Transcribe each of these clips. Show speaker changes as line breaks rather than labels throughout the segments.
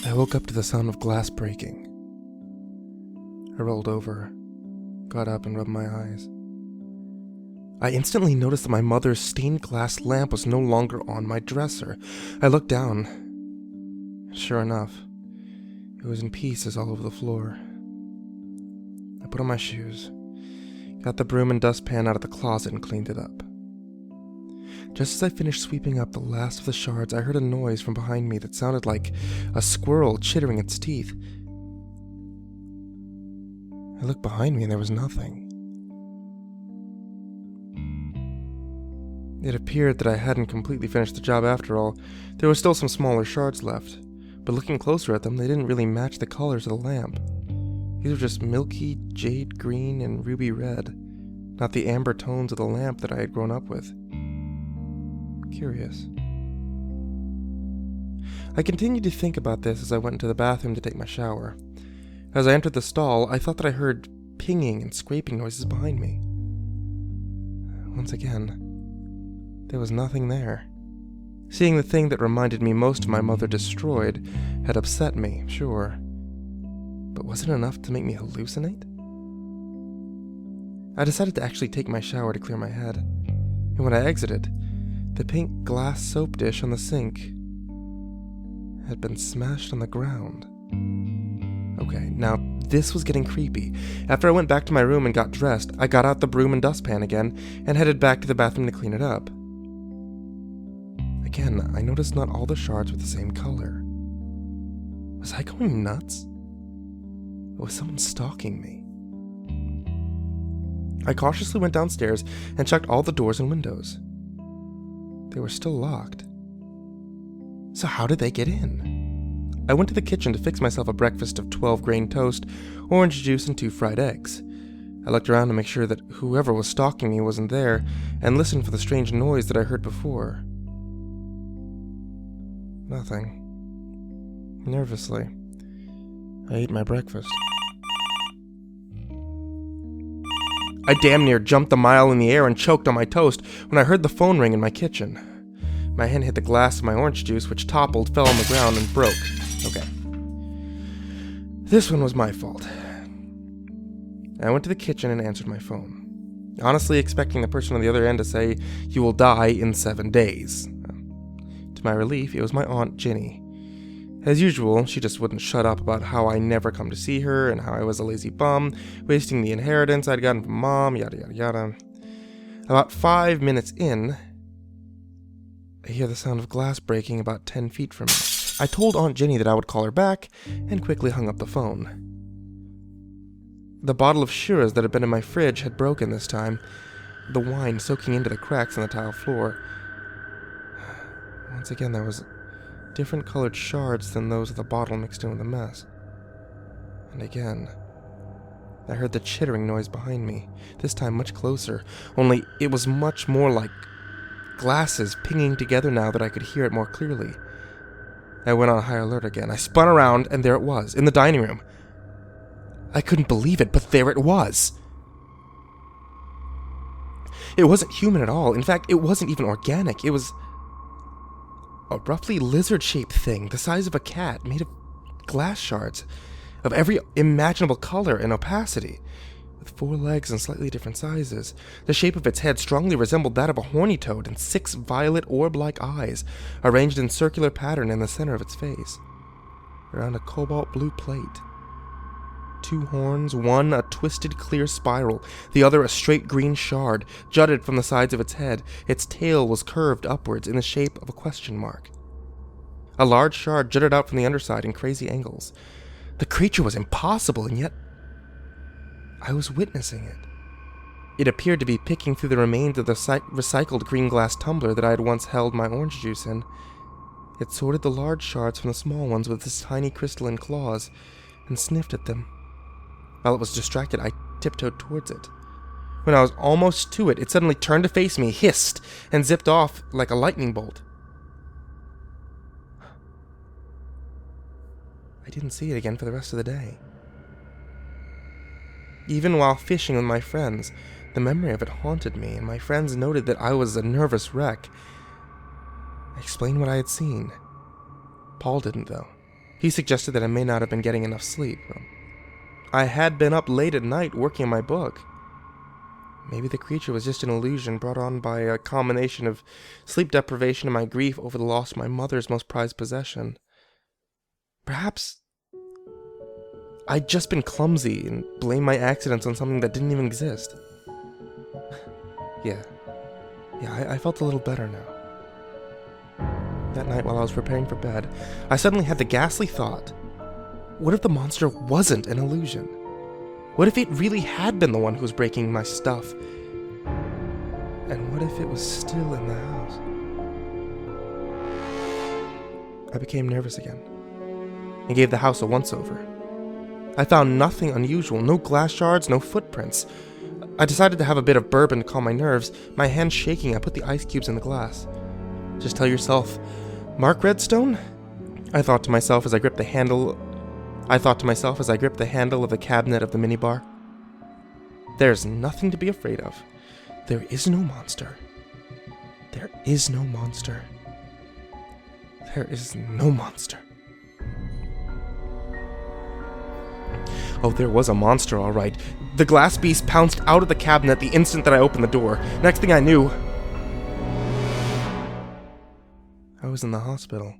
I woke up to the sound of glass breaking. I rolled over, got up and rubbed my eyes. I instantly noticed that my mother's stained glass lamp was no longer on my dresser. I looked down. Sure enough, it was in pieces all over the floor. I put on my shoes, got the broom and dustpan out of the closet and cleaned it up. Just as I finished sweeping up the last of the shards, I heard a noise from behind me that sounded like a squirrel chittering its teeth. I looked behind me and there was nothing. It appeared that I hadn't completely finished the job after all. There were still some smaller shards left, but looking closer at them, they didn't really match the colors of the lamp. These were just milky jade green and ruby red, not the amber tones of the lamp that I had grown up with. Curious. I continued to think about this as I went into the bathroom to take my shower. As I entered the stall, I thought that I heard pinging and scraping noises behind me. Once again, there was nothing there. Seeing the thing that reminded me most of my mother destroyed had upset me, sure. But was it enough to make me hallucinate? I decided to actually take my shower to clear my head. And when I exited, the pink glass soap dish on the sink had been smashed on the ground. Okay, now this was getting creepy. After I went back to my room and got dressed, I got out the broom and dustpan again and headed back to the bathroom to clean it up. Again, I noticed not all the shards were the same color. Was I going nuts? Or was someone stalking me? I cautiously went downstairs and checked all the doors and windows. They were still locked. So how did they get in? I went to the kitchen to fix myself a breakfast of 12-grain toast, orange juice, and 2 fried eggs. I looked around to make sure that whoever was stalking me wasn't there, and listened for the strange noise that I heard before. Nothing. Nervously, I ate my breakfast. I damn near jumped a mile in the air and choked on my toast when I heard the phone ring in my kitchen. My hand hit the glass of my orange juice, which toppled, fell on the ground, and broke. Okay. This one was my fault. I went to the kitchen and answered my phone, honestly expecting the person on the other end to say, "You will die in 7 days." To my relief, it was my Aunt Ginny. As usual, she just wouldn't shut up about how I never come to see her and how I was a lazy bum, wasting the inheritance I'd gotten from Mom, yada yada yada. About 5 minutes in, I hear the sound of glass breaking about 10 feet from me. I told Aunt Ginny that I would call her back and quickly hung up the phone. The bottle of Shiraz that had been in my fridge had broken this time, the wine soaking into the cracks in the tile floor. Once again, there was different colored shards than those of the bottle mixed in with the mess. And again, I heard the chittering noise behind me, this time much closer, only it was much more like glasses pinging together now that I could hear it more clearly. I went on high alert again. I spun around, and there it was, in the dining room. I couldn't believe it, but there it was. It wasn't human at all. In fact, it wasn't even organic. It was a roughly lizard-shaped thing, the size of a cat, made of glass shards of every imaginable color and opacity, with 4 legs and slightly different sizes. The shape of its head strongly resembled that of a horny toad, and 6 violet orb-like eyes, arranged in circular pattern in the center of its face, around a cobalt blue plate. 2 horns, one a twisted clear spiral, the other a straight green shard, jutted from the sides of its head. Its tail was curved upwards in the shape of a question mark. A large shard jutted out from the underside in crazy angles. The creature was impossible, and yet I was witnessing it. It appeared to be picking through the remains of the recycled green glass tumbler that I had once held my orange juice in. It sorted the large shards from the small ones with its tiny crystalline claws, and sniffed at them. While it was distracted, I tiptoed towards it. When I was almost to it, it suddenly turned to face me, hissed, and zipped off like a lightning bolt. I didn't see it again for the rest of the day. Even while fishing with my friends, the memory of it haunted me, and my friends noted that I was a nervous wreck. I explained what I had seen. Paul didn't, though. He suggested that I may not have been getting enough sleep. I had been up late at night working on my book. Maybe the creature was just an illusion brought on by a combination of sleep deprivation and my grief over the loss of my mother's most prized possession. Perhaps I'd just been clumsy and blamed my accidents on something that didn't even exist. Yeah, I felt a little better now. That night while I was preparing for bed, I suddenly had the ghastly thought, what if the monster wasn't an illusion? What if it really had been the one who was breaking my stuff? And what if it was still in the house? I became nervous again and gave the house a once-over. I found nothing unusual, no glass shards, no footprints. I decided to have a bit of bourbon to calm my nerves. My hands shaking, I put the ice cubes in the glass. Just tell yourself, Mark Redstone? I thought to myself as I gripped the handle of the cabinet of the minibar. There's nothing to be afraid of. There is no monster. There is no monster. There is no monster. Oh, there was a monster, all right. The glass beast pounced out of the cabinet the instant that I opened the door. Next thing I knew, I was in the hospital.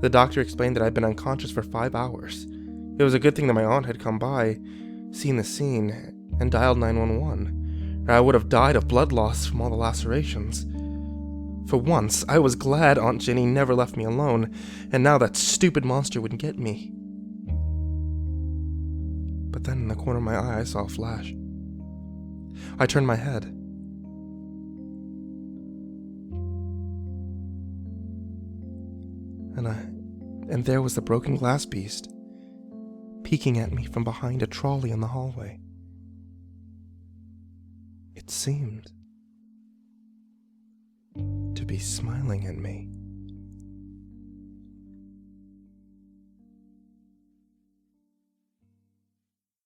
The doctor explained that I'd been unconscious for 5 hours. It was a good thing that my aunt had come by, seen the scene, and dialed 911. Or I would have died of blood loss from all the lacerations. For once, I was glad Aunt Jenny never left me alone, and now that stupid monster wouldn't get me. But then in the corner of my eye, I saw a flash. I turned my head. And there was the broken glass beast, peeking at me from behind a trolley in the hallway. It seemed to be smiling at me.